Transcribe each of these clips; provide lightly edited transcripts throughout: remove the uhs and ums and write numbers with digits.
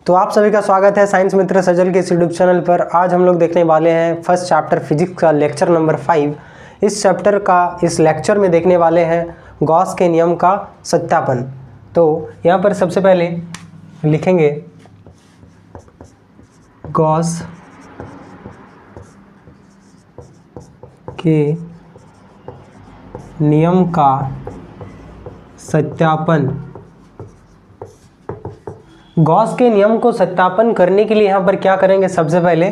तो आप सभी का स्वागत है साइंस मित्र सजल के इस यूट्यूब चैनल पर। आज हम लोग देखने वाले हैं फर्स्ट चैप्टर फिजिक्स का लेक्चर नंबर 5। इस चैप्टर का इस लेक्चर में देखने वाले हैं गॉस के नियम का सत्यापन। तो यहाँ पर सबसे पहले लिखेंगे गॉस के नियम का सत्यापन। गॉस के नियम को सत्यापन करने के लिए यहाँ पर क्या करेंगे, सबसे पहले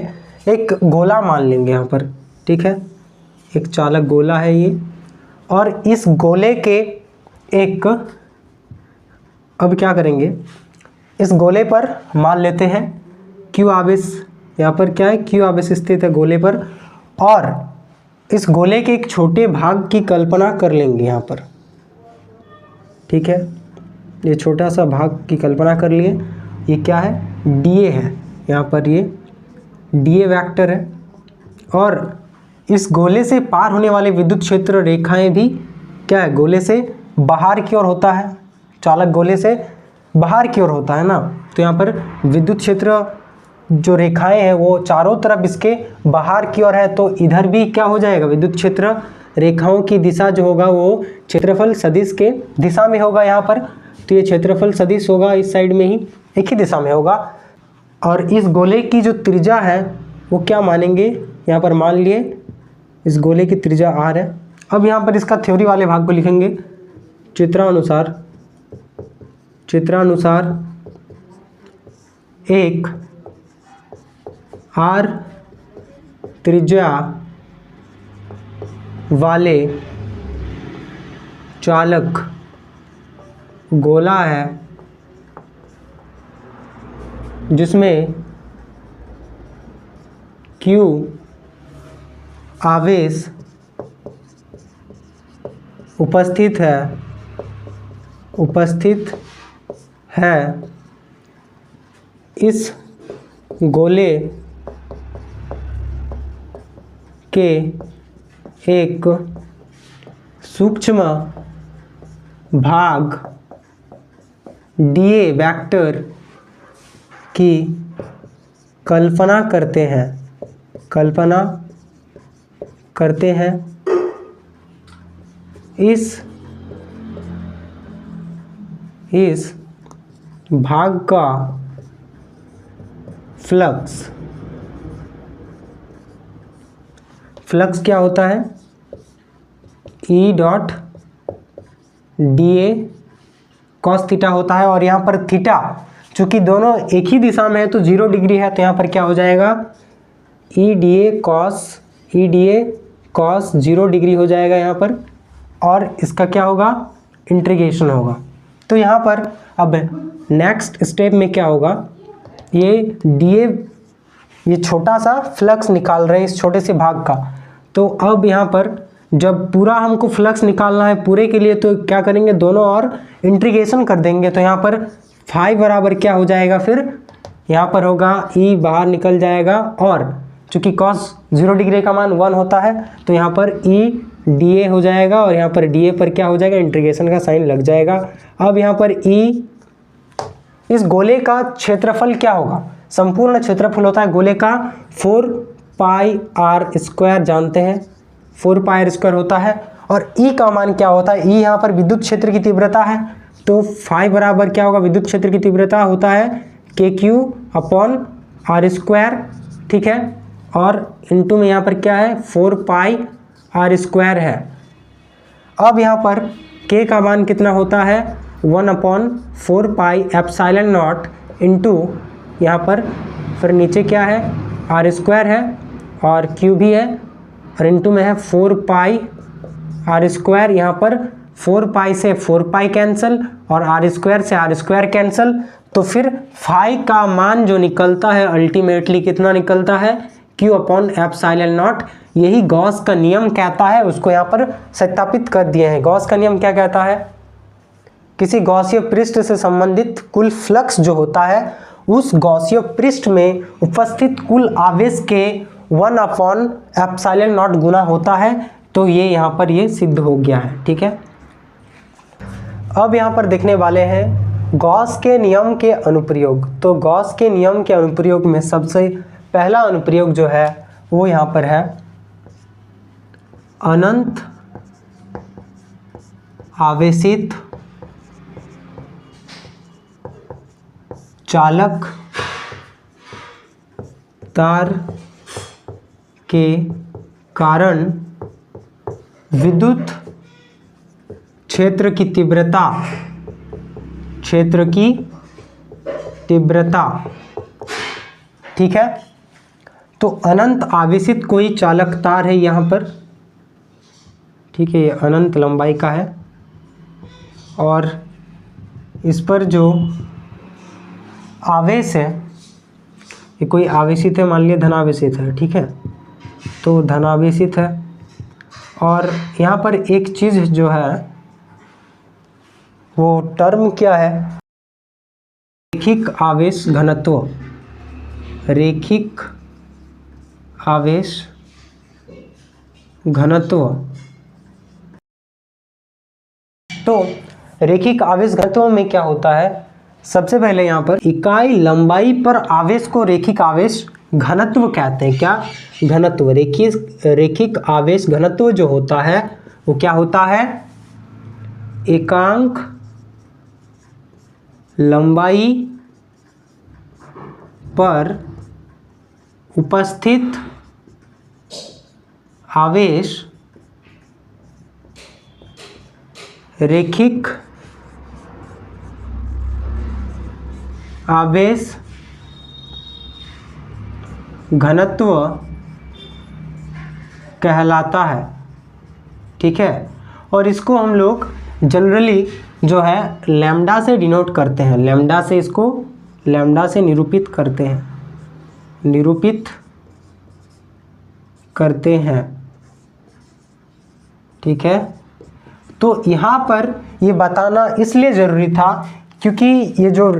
एक गोला मान लेंगे यहाँ पर, ठीक है। एक चालक गोला है ये, और इस गोले के एक, अब क्या करेंगे, इस गोले पर मान लेते हैं क्यू आवेश, यहाँ पर क्या है, क्यू आवेश स्थित है गोले पर, और इस गोले के एक छोटे भाग की कल्पना कर लेंगे यहाँ पर, ठीक है। ये छोटा सा भाग की कल्पना कर लिए, ये क्या है, डीए है, यहाँ पर ये डीए वेक्टर है, और इस गोले से पार होने वाले विद्युत क्षेत्र रेखाएं भी क्या है, गोले से बाहर की ओर होता है, चालक गोले से बाहर की ओर होता है ना। तो यहाँ पर विद्युत क्षेत्र जो रेखाएं हैं वो चारों तरफ इसके बाहर की ओर है, तो इधर भी क्या हो जाएगा, विद्युत क्षेत्र रेखाओं की दिशा जो होगा वो क्षेत्रफल सदिश के दिशा में होगा यहाँ पर। तो ये क्षेत्रफल सदिश होगा इस साइड में ही, एक ही दिशा में होगा। और इस गोले की जो त्रिज्या है वो क्या मानेंगे, यहाँ पर मान लिए इस गोले की त्रिज्या r है। अब यहाँ पर इसका थ्योरी वाले भाग को लिखेंगे, चित्रानुसार एक r त्रिज्या वाले चालक गोला है जिसमें Q आवेश उपस्थित है, इस गोले के एक सूक्ष्म भाग डीए वेक्टर की कल्पना करते हैं, इस भाग का फ्लक्स क्या होता है, ई dot D A cos theta होता है। और यहाँ पर थीटा चूँकि दोनों एक ही दिशा में है तो 0 डिग्री है, तो यहाँ पर क्या हो जाएगा, E D A cos 0 degree हो जाएगा यहाँ पर, और इसका क्या होगा, इंटीग्रेशन होगा। तो यहाँ पर अब नेक्स्ट स्टेप में क्या होगा, ये डीए, ये छोटा सा फ्लक्स निकाल रहे हैं इस छोटे से भाग का। तो अब यहाँ पर जब पूरा हमको फ्लक्स निकालना है पूरे के लिए, तो क्या करेंगे, दोनों और इंटीग्रेशन कर देंगे। तो यहाँ पर फाई बराबर क्या हो जाएगा, फिर यहाँ पर होगा ई बाहर निकल जाएगा, और चूँकि कॉस 0 डिग्री का मान 1 होता है तो यहाँ पर ई डी ए हो जाएगा, और यहाँ पर डी ए पर क्या हो जाएगा, इंटीग्रेशन का साइन लग जाएगा। अब यहाँ पर ई, इस गोले का क्षेत्रफल क्या होगा, संपूर्ण क्षेत्रफल होता है गोले का 4 पाई आर स्क्वायर, जानते हैं 4 पाई आर स्क्वायर होता है। और ई का मान क्या होता है, ई यहाँ पर विद्युत क्षेत्र की तीव्रता है, तो फाई बराबर क्या होगा, विद्युत क्षेत्र की तीव्रता होता है के क्यू अपॉन आर स्क्वायर, ठीक है। और इनटू में यहाँ पर क्या है, 4 पाई आर स्क्वायर है। अब यहाँ पर के का मान कितना होता है, 1/4 पाई एप्सिलॉन नॉट इंटू, यहाँ पर फिर नीचे क्या है, आर स्क्वायर है और क्यू भी है, और इंटू में है 4 पाई आर स्क्वायर। यहाँ पर 4 पाई से 4 पाई कैंसिल, और आर स्क्वायर से आर स्क्वायर कैंसिल। तो फिर फाई का मान जो निकलता है अल्टीमेटली कितना निकलता है, क्यू अपॉन एप्सिलॉन नॉट। यही गॉस का नियम कहता है, उसको यहाँ पर सत्यापित कर दिए हैं। गॉस का नियम क्या कहता है, किसी गॉसीय पृष्ठ से संबंधित कुल फ्लक्स जो होता है उस गॉसीय पृष्ठ में उपस्थित कुल आवेश के 1/एप्सिलॉन नॉट गुना होता है। तो ये यहाँ पर ये सिद्ध हो गया है, ठीक है। अब यहाँ पर देखने वाले हैं गॉस के नियम के अनुप्रयोग। तो गॉस के नियम के अनुप्रयोग में सबसे पहला अनुप्रयोग जो है वो यहाँ पर है अनंत आवेशित चालक तार के कारण विद्युत क्षेत्र की तीव्रता, ठीक है। तो अनंत आवेशित कोई चालक तार है यहाँ पर, ठीक है, ये अनंत लंबाई का है और इस पर जो आवेश है ये कोई आवेशित है, मान लिया धनावेशित है, ठीक है, तो धनावेशित है। और यहाँ पर एक चीज़ जो है वो टर्म क्या है, रैखिक आवेश घनत्व, रैखिक आवेश घनत्व। तो रैखिक आवेश घनत्व में क्या होता है, सबसे पहले यहाँ पर इकाई लंबाई पर आवेश को रैखिक आवेश घनत्व कहते हैं। क्या घनत्व, रैखिक आवेश घनत्व जो होता है वो क्या होता है, एकांक लंबाई पर उपस्थित आवेश रैखिक आवेश घनत्व कहलाता है, ठीक है। और इसको हम लोग जनरली जो है लैम्डा से डिनोट करते हैं, लैम्डा से, इसको लैम्डा से निरूपित करते हैं, ठीक है। तो यहाँ पर ये बताना इसलिए ज़रूरी था क्योंकि ये जो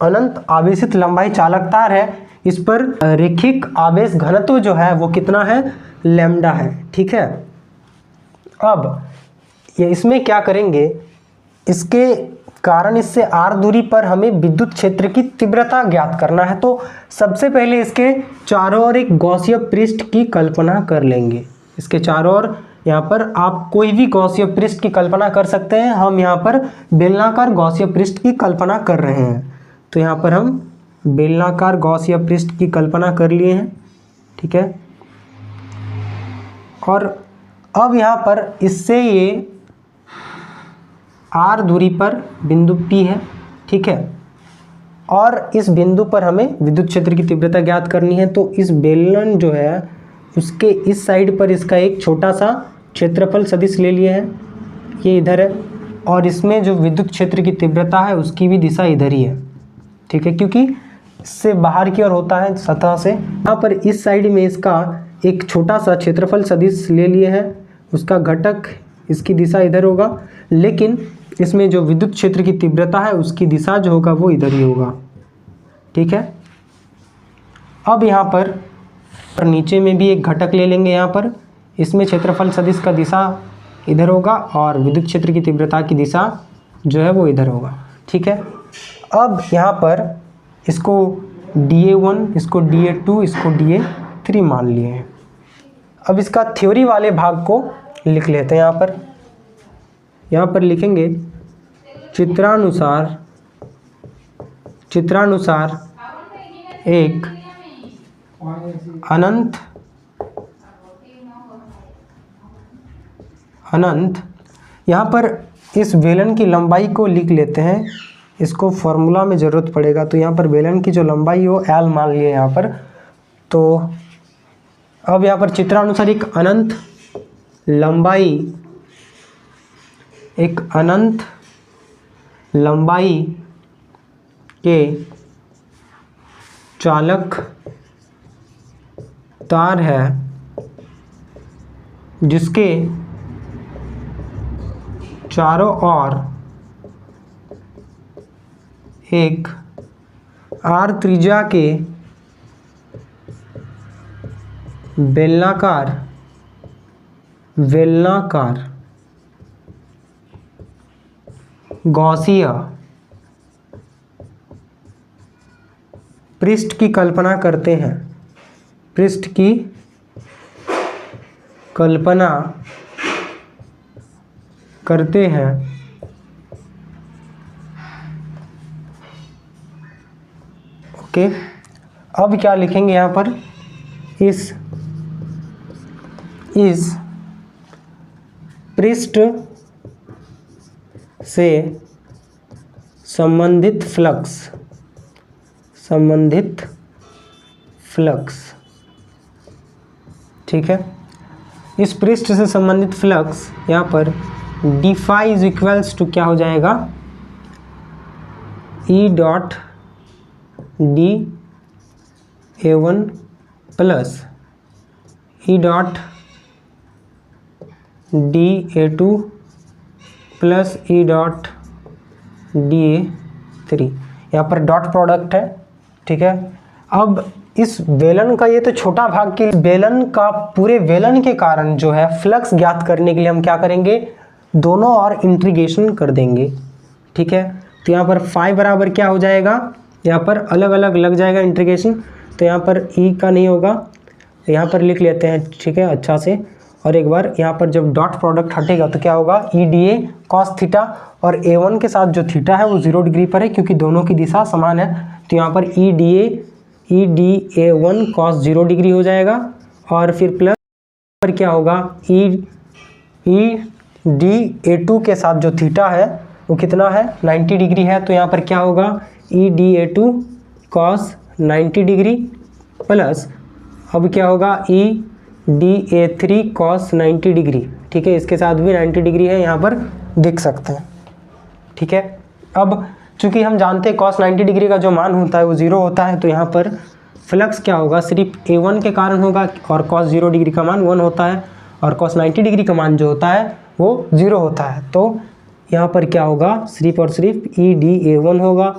अनंत आवेशित लंबाई चालक तार है इस पर रैखिक आवेश घनत्व जो है वो कितना है, लैम्डा है, ठीक है। अब ये इसमें क्या करेंगे, इसके कारण इससे r दूरी पर हमें विद्युत क्षेत्र की तीव्रता ज्ञात करना है। तो सबसे पहले इसके चारों ओर एक गॉसीय पृष्ठ की कल्पना कर लेंगे। इसके चारों ओर यहाँ पर आप कोई भी गॉसीय पृष्ठ की कल्पना कर सकते हैं। हम यहाँ पर बेलनाकार गॉसीय पृष्ठ की कल्पना कर रहे हैं, तो यहाँ पर हम बेलनाकार गॉसीय पृष्ठ की कल्पना कर लिए हैं, ठीक है। और अब यहाँ पर इससे ये r दूरी पर बिंदु P है, ठीक है। और इस बिंदु पर हमें विद्युत क्षेत्र की तीव्रता ज्ञात करनी है। तो इस बेलन जो है उसके इस साइड पर इसका एक छोटा सा क्षेत्रफल सदिश ले लिए हैं, ये इधर है, और इसमें जो विद्युत क्षेत्र की तीव्रता है उसकी भी दिशा इधर ही है, ठीक है, क्योंकि इससे बाहर की ओर होता है सतह से। यहाँ पर इस साइड में इसका एक छोटा सा क्षेत्रफल सदिश ले लिए हैं, उसका घटक इसकी दिशा इधर होगा, लेकिन इसमें जो विद्युत क्षेत्र की तीव्रता है उसकी दिशा जो होगा वो इधर ही होगा, ठीक है। अब यहाँ पर नीचे में भी एक घटक ले लेंगे, यहाँ पर इसमें क्षेत्रफल सदिश का दिशा इधर होगा और विद्युत क्षेत्र की तीव्रता की दिशा जो है वो इधर होगा, ठीक है। अब यहाँ पर इसको dA1, इसको dA2, इसको dA3 मान लिए हैं। अब इसका थ्योरी वाले भाग को लिख लेते हैं। यहाँ पर लिखेंगे चित्रानुसार एक अनंत यहाँ पर इस बेलन की लंबाई को लिख लेते हैं, इसको फॉर्मूला में ज़रूरत पड़ेगा। तो यहाँ पर बेलन की जो लंबाई हो L मान लिए यहाँ पर। तो अब यहाँ पर चित्रानुसार एक अनंत लंबाई के चालक तार है जिसके चारों ओर एक r त्रिज्या के बेलनाकार गॉसीय पृष्ठ की कल्पना करते हैं, पृष्ठ की कल्पना करते हैं, ओके। अब क्या लिखेंगे यहाँ पर, इस पृष्ठ से संबंधित फ्लक्स, ठीक है। इस पृष्ठ से संबंधित फ्लक्स यहाँ पर D phi is equals to क्या हो जाएगा, E dot D A1 plus E dot D A2 plus E dot D A3, यहाँ पर डॉट प्रोडक्ट है, ठीक है। अब इस बेलन का, ये तो छोटा भाग के बेलन का, पूरे बेलन के कारण जो है फ्लक्स ज्ञात करने के लिए हम क्या करेंगे, दोनों और इंटीग्रेशन कर देंगे, ठीक है। तो यहाँ पर फाई बराबर क्या हो जाएगा, यहाँ पर अलग अलग लग जाएगा इंटीग्रेशन, तो यहाँ पर ई का नहीं होगा, यहाँ पर लिख लेते हैं, ठीक है, अच्छा से। और एक बार यहाँ पर जब डॉट प्रोडक्ट हटेगा तो क्या होगा, E D A cos theta, और A1 के साथ जो थीटा है वो 0 डिग्री पर है क्योंकि दोनों की दिशा समान है, तो यहाँ पर E D A1 cos 0 degree हो जाएगा। और फिर प्लस पर क्या होगा, ई डी A2 के साथ जो थीटा है वो कितना है, 90 डिग्री है, तो यहाँ पर क्या होगा, E D A2 cos 90 degree plus अब क्या होगा, E D A3 cos 90 degree, ठीक है। इसके साथ भी 90 डिग्री है, यहाँ पर देख सकते हैं, ठीक है। अब चूंकि हम जानते हैं कॉस 90 डिग्री का जो मान होता है वो 0 होता है, तो यहाँ पर फ्लक्स क्या होगा, सिर्फ A1 के कारण होगा, और कॉस 0 डिग्री का मान 1 होता है, और कॉस 90 डिग्री का मान जो होता है वो 0 होता है, तो यहाँ पर क्या होगा, सिर्फ और सिर्फ ई डी A1 होगा,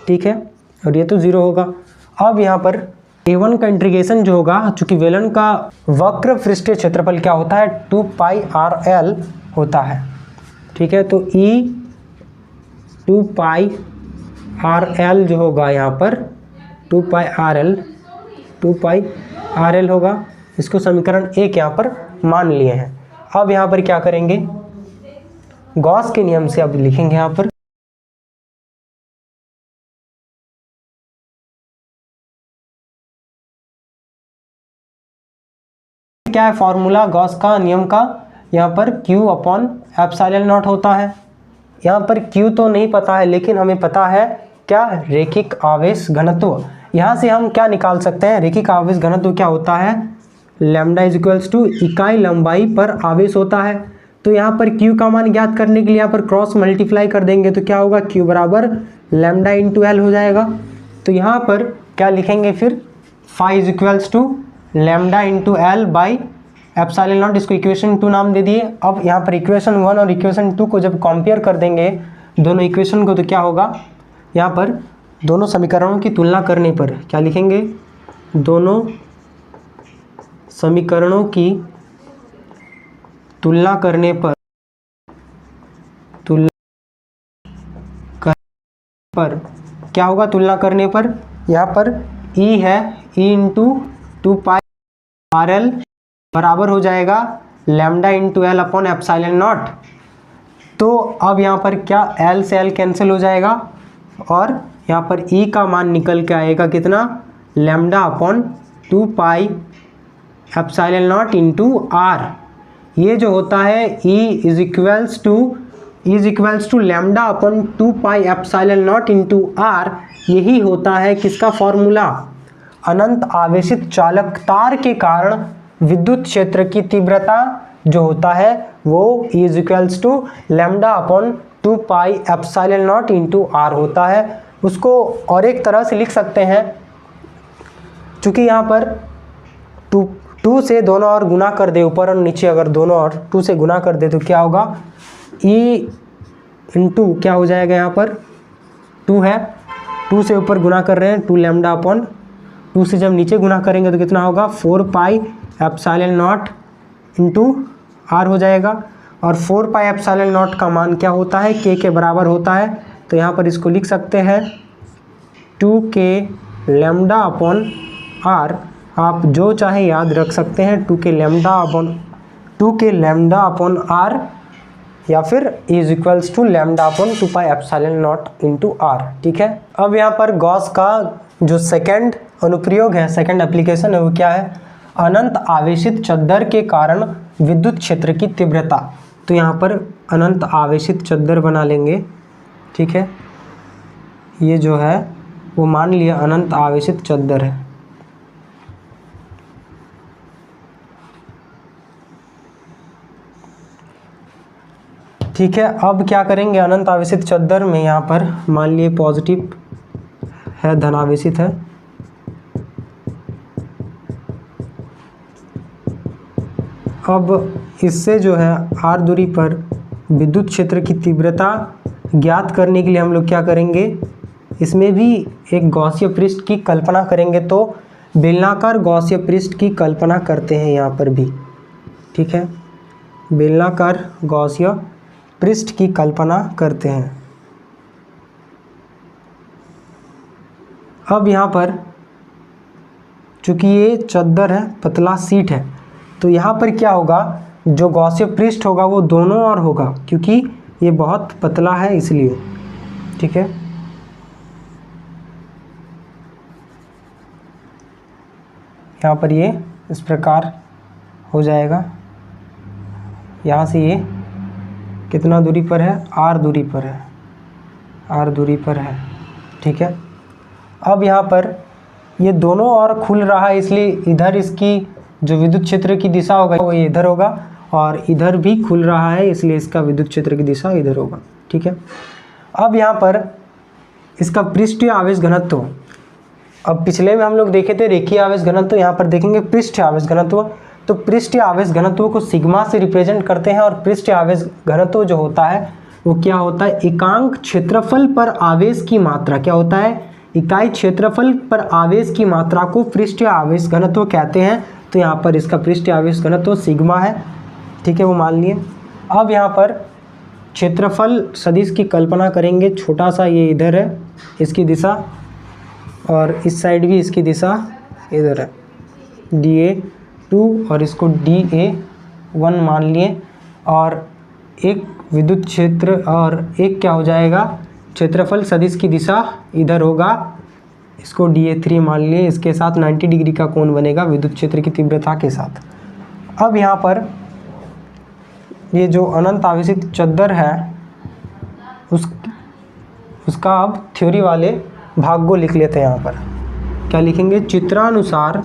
ठीक है, और ये तो 0 होगा। अब यहाँ पर A1 का इंटीग्रेशन जो होगा, चूंकि बेलन का वक्र पृष्ठीय क्षेत्रफल क्या होता है, 2 पाई RL होता है, ठीक है। तो ई 2 पाई RL जो होगा, यहाँ पर 2 पाई RL होगा, इसको समीकरण 1 यहाँ पर मान लिए हैं। अब यहाँ पर क्या करेंगे, गॉस के नियम से अब लिखेंगे यहाँ पर, क्या है फॉर्मूला गॉस का नियम का, यहाँ पर Q अपॉन एप्सिलॉन नॉट होता है। यहाँ पर Q तो नहीं पता है, लेकिन हमें पता है क्या, रैखिक आवेश घनत्व। यहाँ से हम क्या निकाल सकते हैं, रैखिक आवेश घनत्व क्या होता है, लैम्डा इज इक्वल्स टू इकाई लंबाई पर आवेश होता है। तो यहाँ पर Q का मान ज्ञात करने के लिए यहाँ पर क्रॉस मल्टीप्लाई कर देंगे, तो क्या होगा, Q बराबर लैम्डा इंटू एल हो जाएगा। तो यहाँ पर क्या लिखेंगे फिर, phi is equals to lambda into L by epsilon not, इसको इक्वेशन 2 नाम दे दिए। अब यहाँ पर इक्वेशन 1 और इक्वेशन 2 को जब कंपेयर कर देंगे दोनों इक्वेशन को, तो क्या होगा, यहाँ पर दोनों समीकरणों की तुलना करने पर क्या लिखेंगे, दोनों समीकरणों की तुलना करने पर क्या होगा, तुलना करने पर यहाँ पर E है, E इंटू 2 पाई RL बराबर हो जाएगा lambda into L upon epsilon not. तो अब यहाँ पर क्या, L से L कैंसिल हो जाएगा, और यहाँ पर E का मान निकल के आएगा कितना, lambda upon 2 pi epsilon not into R। ये जो होता है E is equals to lambda upon 2 pi epsilon not into R, यही होता है किसका फॉर्मूला, अनंत आवेशित चालक तार के कारण विद्युत क्षेत्र की तीव्रता जो होता है वो E is equals to lambda upon 2 pi epsilon not into R होता है। उसको और एक तरह से लिख सकते हैं, चूँकि यहाँ पर 2 से दोनों और गुना कर दे, ऊपर और नीचे अगर दोनों और 2 से गुना कर दे तो क्या होगा, E इंटू क्या हो जाएगा, यहाँ पर 2 है, 2 से ऊपर गुना कर रहे हैं, 2 लैम्डा अपॉन 2 से जब नीचे गुना करेंगे तो कितना होगा, 4 pi epsilon not into R हो जाएगा। और 4 पाई एप्सिलॉन नॉट का मान क्या होता है, K के बराबर होता है, तो यहाँ पर इसको लिख सकते हैं 2K लैम्डा अपॉन आर, आप जो चाहे याद रख सकते हैं, 2 के लैम्डा अपॉन आर या फिर is equals to lambda upon 2 pi epsilon not into R. ठीक है, अब यहाँ पर गॉस का जो सेकंड अनुप्रयोग है, सेकंड एप्लीकेशन है, वो क्या है? अनंत आवेशित चद्दर के कारण विद्युत क्षेत्र की तीव्रता। तो यहाँ पर अनंत आवेशित चद्दर बना लेंगे। ठीक है, ये जो है वो मान लिया अनंत आवेशित चद्दर है। ठीक है, अब क्या करेंगे? अनंत आवेशित चद्दर में यहाँ पर मान लिए पॉजिटिव है, धनावेशित है, अब इससे जो है r दूरी पर विद्युत क्षेत्र की तीव्रता ज्ञात करने के लिए हम लोग क्या करेंगे? इसमें भी एक गॉसीय पृष्ठ की कल्पना करेंगे। तो बेलनाकार गॉसीय पृष्ठ की कल्पना करते हैं यहाँ पर भी। ठीक है, बेलनाकार गॉसीय पृष्ठ की कल्पना करते हैं। अब यहाँ पर चूंकि ये चद्दर है, पतला सीट है, तो यहाँ पर क्या होगा? जो गॉसीय पृष्ठ होगा वो दोनों ओर होगा, क्योंकि ये बहुत पतला है इसलिए। ठीक है, यहाँ पर ये इस प्रकार हो जाएगा। यहाँ से ये कितना दूरी पर है? r दूरी पर है, r दूरी पर है। ठीक है, अब यहाँ पर ये दोनों ओर खुल रहा है, इसलिए इधर इसकी जो विद्युत क्षेत्र की दिशा होगा वो इधर होगा, और इधर भी खुल रहा है, इसलिए इसका विद्युत क्षेत्र की दिशा इधर होगा। ठीक है, अब यहाँ पर इसका पृष्ठीय आवेश घनत्व, अब पिछले में हम लोग देखे थे रेखीय आवेश घनत्व, यहाँ पर देखेंगे पृष्ठीय आवेश घनत्व। तो पृष्ठीय आवेश घनत्व को सिग्मा से रिप्रेजेंट करते हैं, और पृष्ठीय आवेश घनत्व जो होता है वो क्या होता है? एकांक क्षेत्रफल पर आवेश की मात्रा। क्या होता है? इकाई क्षेत्रफल पर आवेश की मात्रा को पृष्ठीय आवेश घनत्व कहते हैं। तो यहाँ पर इसका पृष्ठीय आवेश घनत्व सिग्मा है। ठीक है, वो मान लिए। अब यहाँ पर क्षेत्रफल सदिश की कल्पना करेंगे। छोटा सा ये इधर है, इसकी दिशा, और इस साइड भी इसकी दिशा इधर है, dA2 और इसको dA1 मान लिए, और एक विद्युत क्षेत्र और एक क्या हो जाएगा? क्षेत्रफल सदिश की दिशा इधर होगा, इसको dA3 मान लिए। इसके साथ 90 डिग्री का कोण बनेगा विद्युत क्षेत्र की तीव्रता के साथ। अब यहाँ पर ये जो अनंत आवेशित चद्दर है उसका अब थ्योरी वाले भाग को लिख लेते हैं। यहाँ पर क्या लिखेंगे? चित्रानुसार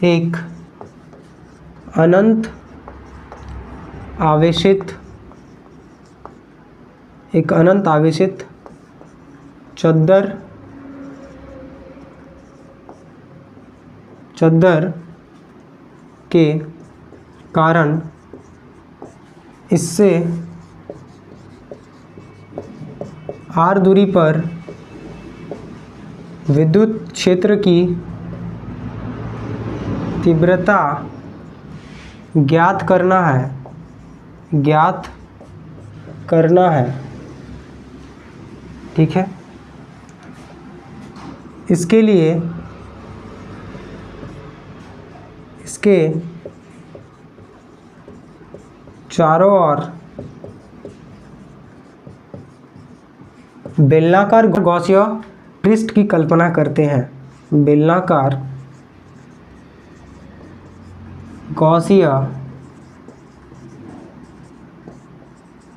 एक अनंत आवेशित चद्दर के कारण इससे r दूरी पर विद्युत क्षेत्र की तीव्रता ज्ञात करना है। ठीक है, इसके लिए इसके चारों ओर बेलनाकार गॉसीय पृष्ठ की कल्पना करते हैं। बेलनाकार गॉसीय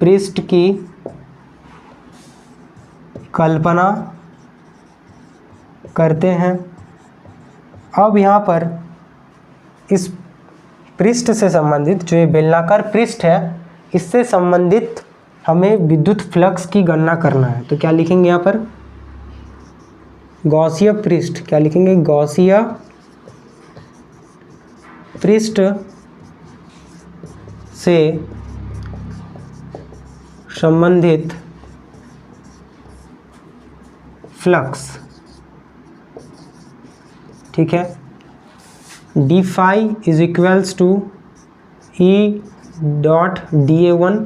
पृष्ठ की कल्पना करते हैं। अब यहाँ पर इस पृष्ठ से संबंधित जो ये बेलनाकार पृष्ठ है, इससे संबंधित हमें विद्युत फ्लक्स की गणना करना है। तो क्या लिखेंगे यहाँ पर? गॉसीय पृष्ठ। क्या लिखेंगे? गॉसीय पृष्ठ से संबंधित फ्लक्स। ठीक है, D phi is equals to E dot dA1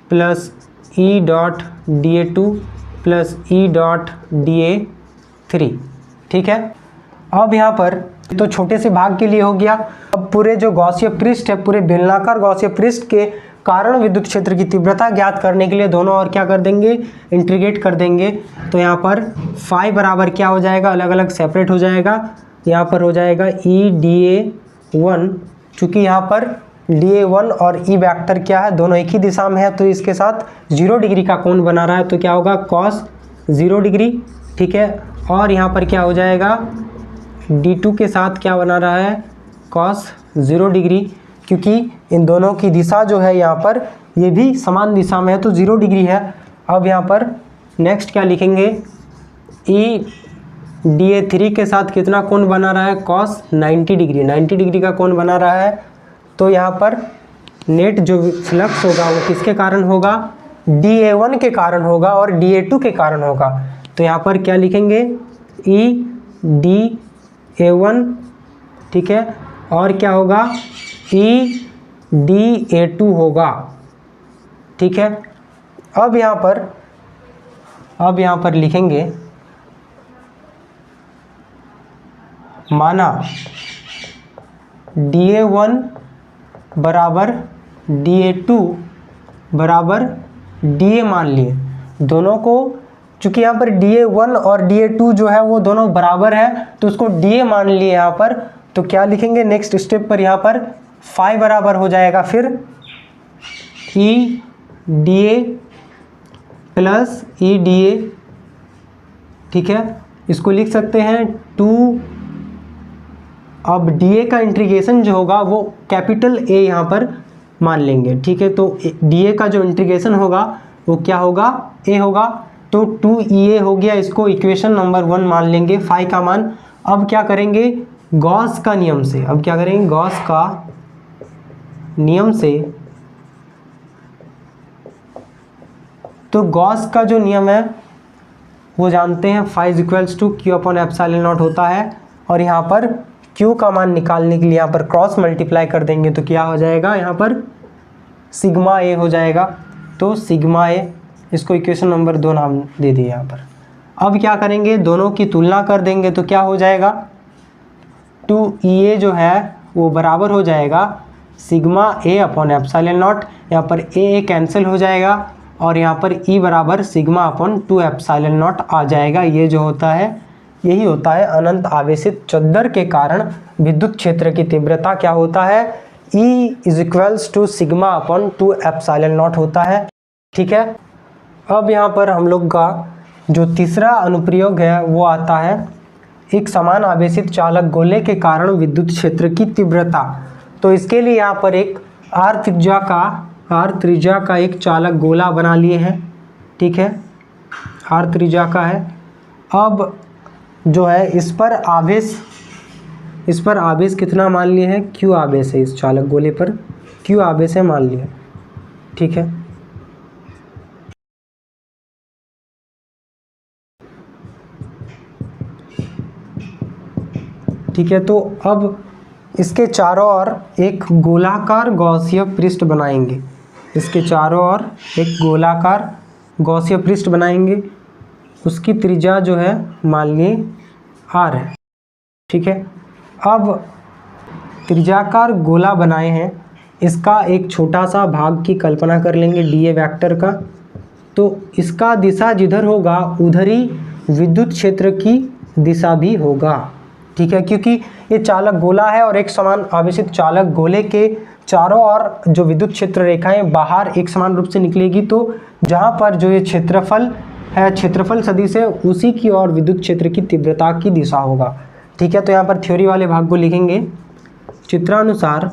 plus E dot dA2 plus E dot dA3। ठीक है, अब यहाँ पर तो छोटे से भाग के लिए हो गया। अब पूरे जो गॉसीय पृष्ठ है, पूरे बेलनाकार गॉसीय पृष्ठ के कारण विद्युत क्षेत्र की तीव्रता ज्ञात करने के लिए दोनों और क्या कर देंगे, इंटीग्रेट कर देंगे। तो यहाँ पर फाई बराबर क्या हो जाएगा, अलग अलग सेपरेट हो जाएगा। यहाँ पर हो जाएगा E dA1, चूँकि यहाँ पर dA1 और E वेक्टर क्या है, दोनों एक ही दिशा में है, तो इसके साथ 0 डिग्री का कोण बना रहा है, तो क्या होगा cos 0 डिग्री। ठीक है, और यहाँ पर क्या हो जाएगा, D2 के साथ क्या बना रहा है, cos 0 डिग्री, क्योंकि इन दोनों की दिशा जो है यहाँ पर ये भी समान दिशा में है, तो 0 डिग्री है। अब यहाँ पर नेक्स्ट क्या लिखेंगे, E dA3 के साथ कितना कोण बना रहा है, cos 90 डिग्री, 90 डिग्री का कोण बना रहा है। तो यहाँ पर नेट जो फ्लक्स होगा वो किसके कारण होगा, dA1 के कारण होगा और dA2 के कारण होगा। तो यहाँ पर क्या लिखेंगे, E dA1, ठीक है, और क्या होगा, E dA2 होगा। ठीक है, अब यहाँ पर लिखेंगे, माना dA1 बराबर dA2 बराबर dA मान लिए दोनों को, चूँकि यहाँ पर dA1 और dA2 जो है वो दोनों बराबर है, तो उसको dA मान लिए यहाँ पर। तो क्या लिखेंगे नेक्स्ट स्टेप पर, यहाँ पर फाई बराबर हो जाएगा फिर E dA plus E dA। ठीक है, इसको लिख सकते हैं 2, अब dA का इंटीग्रेशन जो होगा वो कैपिटल A यहाँ पर मान लेंगे। ठीक है, तो dA का जो इंटीग्रेशन होगा वो क्या होगा, A होगा, तो 2EA हो गया, इसको इक्वेशन नंबर 1 मान लेंगे, फाई का मान। अब क्या करेंगे, गॉस का नियम से, अब क्या करेंगे, गॉस का नियम से, तो गॉस का जो नियम है वो जानते हैं, phi is equals to Q upon epsilon not होता है, और यहाँ पर Q का मान निकालने के लिए यहाँ पर क्रॉस मल्टीप्लाई कर देंगे, तो क्या हो जाएगा, यहाँ पर सिग्मा A हो जाएगा। तो सिग्मा A, इसको इक्वेशन नंबर 2 नाम दे दिए यहाँ पर। अब क्या करेंगे, दोनों की तुलना कर देंगे, तो क्या हो जाएगा, 2EA जो है वो बराबर हो जाएगा sigma A upon epsilon not, यहाँ पर A कैंसिल हो जाएगा, और यहाँ पर E बराबर सिग्मा अपॉन 2 एप्सिलॉन नॉट आ जाएगा। ये जो होता है, यही होता है अनंत आवेशित चद्दर के कारण विद्युत क्षेत्र की तीव्रता क्या होता है, E is equals to sigma upon 2 epsilon not होता है। ठीक है, अब यहाँ पर हम लोग का जो तीसरा अनुप्रयोग है वो आता है, एक समान आवेशित चालक गोले के कारण विद्युत क्षेत्र की तीव्रता। तो इसके लिए यहाँ पर एक R त्रिज्या का एक चालक गोला बना लिए हैं। ठीक है, R त्रिज्या का है। अब जो है इस पर आवेश कितना मान लिए हैं, Q आवेश है, इस चालक गोले पर Q आवेश है मान लिया। ठीक है, ठीक है, तो अब इसके चारों ओर एक गोलाकार गॉसीय पृष्ठ बनाएंगे, इसके चारों ओर एक गोलाकार गॉसीय पृष्ठ बनाएंगे, उसकी त्रिज्या जो है मान ली R है। ठीक है, अब त्रिज्याकार गोला बनाए हैं, इसका एक छोटा सा भाग की कल्पना कर लेंगे dA वेक्टर का, तो इसका दिशा जिधर होगा उधर ही विद्युत क्षेत्र की दिशा भी होगा। ठीक है, क्योंकि ये चालक गोला है और एक समान आवेशित चालक गोले के चारों ओर जो विद्युत क्षेत्र रेखाएं बाहर एक समान रूप से निकलेगी, तो जहाँ पर जो ये क्षेत्रफल है, क्षेत्रफल सदिश है, उसी की ओर विद्युत क्षेत्र की तीव्रता की दिशा होगा। ठीक है, तो यहाँ पर थ्योरी वाले भाग को लिखेंगे, चित्रानुसार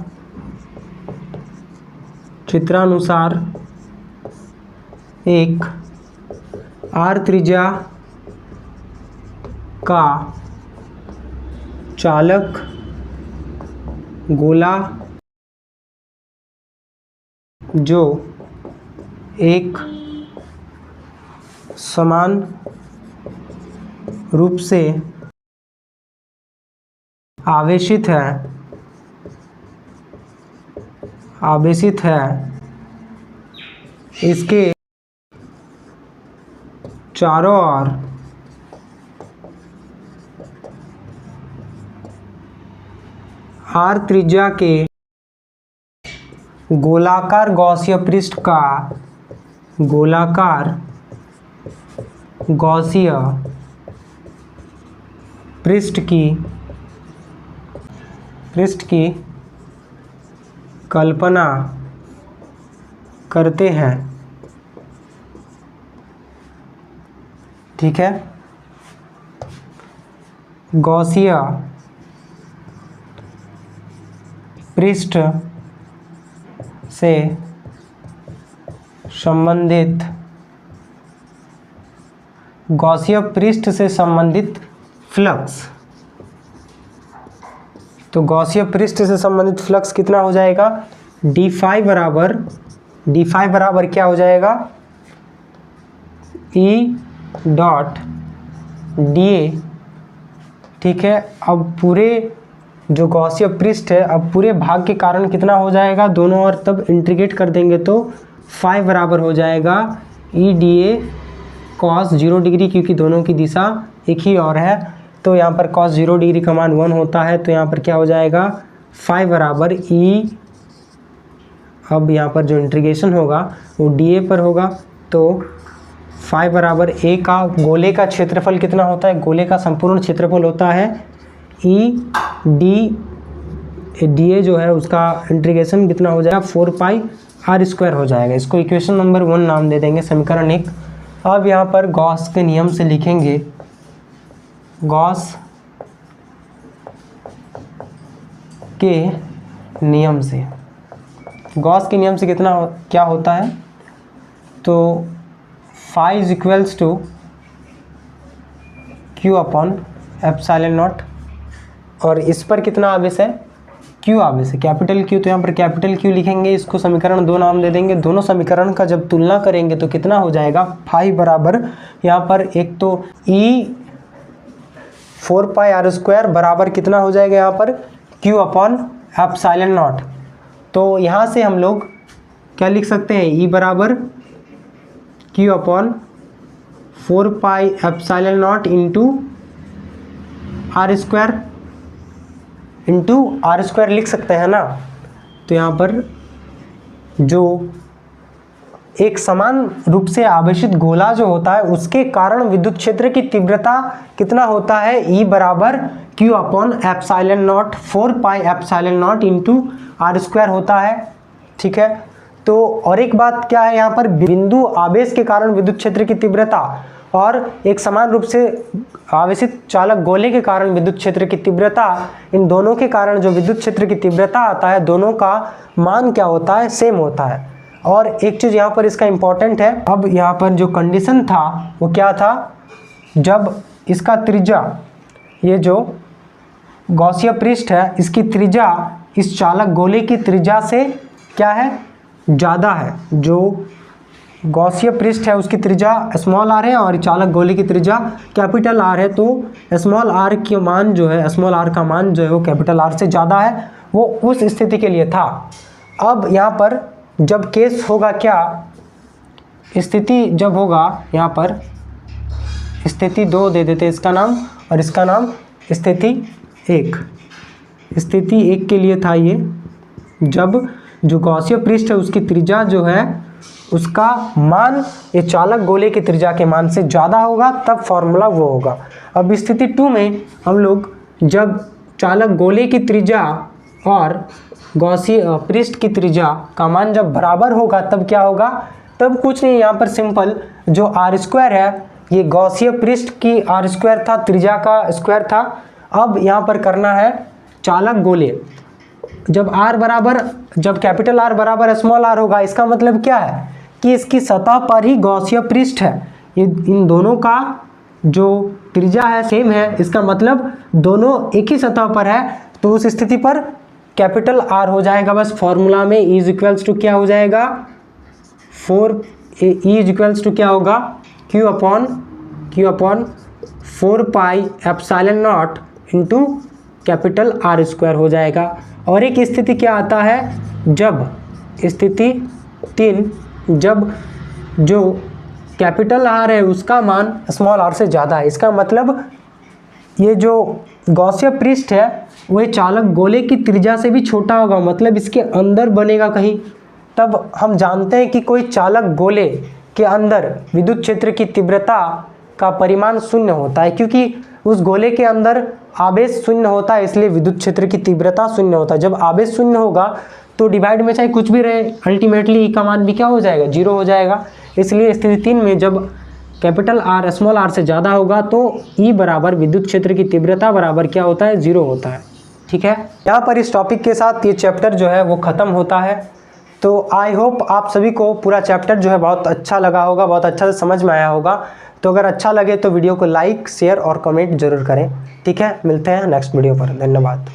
एक R त्रिज्या का चालक गोला जो एक समान रूप से आवेशित है, इसके चारों ओर r त्रिज्या के गोलाकार गॉसिय पृष्ठ का गोलाकार गॉसिय पृष्ठ की कल्पना करते हैं। ठीक है, गॉसिय पृष्ठ से संबंधित गॉसिय पृष्ठ से संबंधित फ्लक्स। तो गॉसिय पृष्ठ से संबंधित फ्लक्स कितना हो जाएगा, डी फाई बराबर क्या हो जाएगा, ई डॉट डी ए। ठीक है, अब पूरे जो गॉसिय पृष्ठ है अब पूरे भाग के कारण कितना हो जाएगा, दोनों ओर तब इंटीग्रेट कर देंगे तो फाई बराबर हो जाएगा E D A cos 0 degree, क्योंकि दोनों की दिशा एक ही और है। तो यहाँ पर कॉस 0 डिग्री का मान 1 होता है, तो यहाँ पर क्या हो जाएगा, फाई बराबर ई, अब यहाँ पर जो इंटीग्रेशन होगा वो डी ए पर होगा। तो फाई बराबर ए का गोले का क्षेत्रफल कितना होता है, गोले का संपूर्ण क्षेत्रफल होता है ई डी ए जो है उसका इंटीग्रेशन कितना हो जाएगा, 4 पाई आर स्क्वायर हो जाएगा। इसको इक्वेशन नंबर 1 नाम दे देंगे, समीकरण 1। अब यहाँ पर गॉस के नियम से लिखेंगे, गॉस के नियम से, गॉस के नियम से क्या होता है, तो phi is equals to Q upon epsilon not, और इस पर कितना आवेश है, क्यू आवेश है, कैपिटल क्यू। तो यहाँ पर कैपिटल क्यू लिखेंगे, इसको समीकरण 2 नाम दे देंगे। दोनों समीकरण का जब तुलना करेंगे तो कितना हो जाएगा, फाई बराबर यहाँ पर एक तो ई 4 पाई आर स्क्वायर बराबर कितना हो जाएगा यहाँ पर, क्यू अपॉन एप्सिलॉन नॉट। तो यहाँ से हम लोग क्या लिख सकते हैं, ई बराबर Q upon 4 pi epsilon not into R square लिख सकते हैं ना। तो यहाँ पर जो एक समान रूप से आवेशित गोला जो होता है उसके कारण विद्युत क्षेत्र की तीव्रता कितना होता है, ई बराबर Q upon epsilon not 4 pi epsilon not into R square होता है। ठीक है, तो और एक बात क्या है, यहाँ पर बिंदु आवेश के कारण विद्युत क्षेत्र की तीव्रता और एक समान रूप से आवेशित चालक गोले के कारण विद्युत क्षेत्र की तीव्रता, इन दोनों के कारण जो विद्युत क्षेत्र की तीव्रता आता है दोनों का मान क्या होता है, सेम होता है। और एक चीज़ यहाँ पर इसका इम्पोर्टेंट है, अब यहाँ पर जो कंडीशन था वो क्या था, जब इसका त्रिज्या, ये जो गॉसिय पृष्ठ है इसकी त्रिज्या इस चालक गोले की त्रिज्या से क्या है, ज़्यादा है। जो गॉसिय पृष्ठ है उसकी त्रिज्या स्मॉल आर है और चालक गोले की त्रिज्या कैपिटल आर है, तो स्मॉल आर के मान जो है, स्मॉल आर का मान जो है वो कैपिटल आर से ज़्यादा है, वो उस स्थिति के लिए था। अब यहाँ पर जब केस होगा क्या, स्थिति जब होगा, यहाँ पर स्थिति 2 दे देते इसका नाम, और इसका नाम स्थिति 1। स्थिति 1 के लिए था ये, जब जो गॉसिय पृष्ठ है उसकी त्रिज्या जो है उसका मान ये चालक गोले की त्रिज्या के मान से ज़्यादा होगा, तब फॉर्मूला वो होगा। अब स्थिति 2 में हम लोग जब चालक गोले की त्रिज्या और गॉसिय पृष्ठ की त्रिज्या का मान जब बराबर होगा तब क्या होगा, तब कुछ नहीं, यहाँ पर सिंपल जो आर स्क्वायर है, ये गॉसिय पृष्ठ की आर स्क्वायर था, त्रिज्या का स्क्वायर था। अब यहाँ पर करना है चालक गोले, जब आर बराबर, जब कैपिटल आर बराबर स्मॉल आर होगा, इसका मतलब क्या है कि इसकी सतह पर ही गॉसिय पृष्ठ है, ये इन दोनों का जो त्रिज्या है सेम है, इसका मतलब दोनों एक ही सतह पर है। तो उस स्थिति पर कैपिटल आर हो जाएगा, बस फॉर्मूला में ई इज इक्वल्स टू क्या हो जाएगा, 4 ई इज इक्वल्स टू क्या होगा, Q upon 4 pi epsilon not into capital R square हो जाएगा। और एक स्थिति क्या आता है, जब स्थिति 3, जब जो कैपिटल आर है उसका मान स्मॉल आर से ज़्यादा है। इसका मतलब ये जो गॉसियन पृष्ठ है वह चालक गोले की त्रिज्या से भी छोटा होगा, मतलब इसके अंदर बनेगा कहीं। तब हम जानते हैं कि कोई चालक गोले के अंदर विद्युत क्षेत्र की तीव्रता का परिमाण शून्य होता है, क्योंकि उस गोले के अंदर आवेश शून्य होता है, इसलिए विद्युत क्षेत्र की तीव्रता शून्य होता है। जब आवेश शून्य होगा तो डिवाइड में चाहे कुछ भी रहे, अल्टीमेटली ई का मान भी क्या हो जाएगा, जीरो हो जाएगा। इसलिए स्थिति 3 में जब कैपिटल आर स्मॉल आर से ज़्यादा होगा तो ई बराबर विद्युत क्षेत्र की तीव्रता बराबर क्या होता है, जीरो होता है। ठीक है, यहाँ पर इस टॉपिक के साथ ये चैप्टर जो है वो ख़त्म होता है। तो आई होप आप सभी को पूरा चैप्टर जो है बहुत अच्छा लगा होगा, बहुत अच्छा से समझ में आया होगा। तो अगर अच्छा लगे तो वीडियो को लाइक, शेयर और कमेंट जरूर करें। ठीक है, मिलते हैं नेक्स्ट वीडियो पर। धन्यवाद।